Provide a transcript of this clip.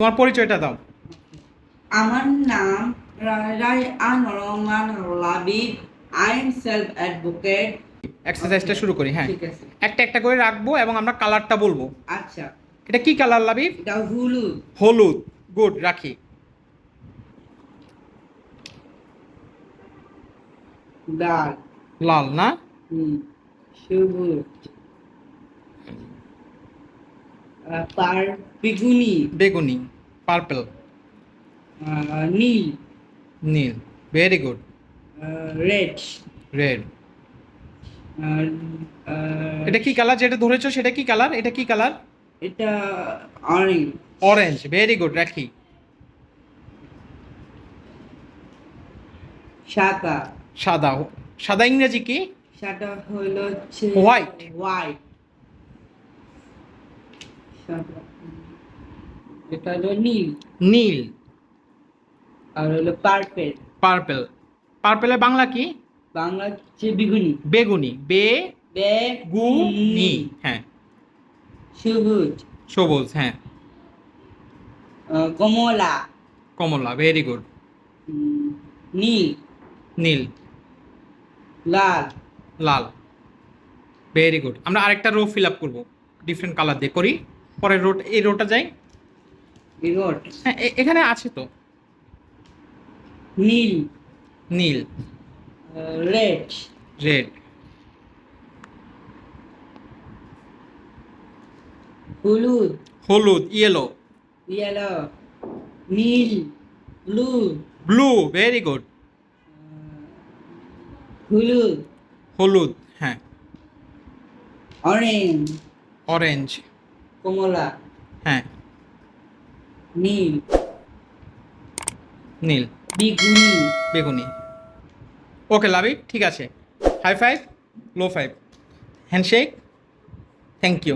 তোমার পরিচয়টা দাও। আমার নাম Raihan Rahman Labib. I am self advocate. এক্সারসাইজটা শুরু করি। হ্যাঁ, ঠিক আছে। একটা একটা করে রাখবো এবং আমরা কালারটা বলবো। আচ্ছা, এটা কি কালার লাবিব? এটা হলুদ। হলুদ। গুড, রাখি। লাল। লাল না? সবুজ। বেগুনি। বেগুনি। পার্পল। নীল। নীল। Very good. রেড। রেড। এটা কি কালার যেটা ধরেছো, সেটা কি কালার? এটা কি কালার? এটা অরেঞ্জ। অরেঞ্জ। ভেরি গুড, রাখি। সাদা। সাদা। সাদা ইংরেজি কি? সাদা হলো হচ্ছে হোয়াইট। হোয়াইট। সাদা। এটা হলো নীল। নীল। আর হলো পার্পেল। পার্পল। পার্পেলের বাংলা কি? বাংলা হচ্ছে বেগুনি। বেগুনি। বেগুনি। হ্যাঁ। সবুজ। সবুজ। হ্যাঁ। কমলা। কমলা। Very good. নীল। নীল। লাল। লাল। Very good. আমরা আরেকটা রো ফিল আপ করবো ডিফারেন্ট কালার দিয়ে। করি পরের রোড, এই রোটা যাই। রেড। হ্যাঁ, এখানে আছে তো। নীল। নীল। রেড। রেড। হলুদ। হলুদ। ইয়েলো। ইয়েলো। নীল। ব্লু। ব্লু। Very good. হলুদ। হলুদ। হ্যাঁ। অরেঞ্জ। অরেঞ্জ। কমলা। হ্যাঁ। নীল। নীল। বেগুনি। বেগুনি। ওকে লাভি, ঠিক আছে। High five, low five, handshake. Thank you.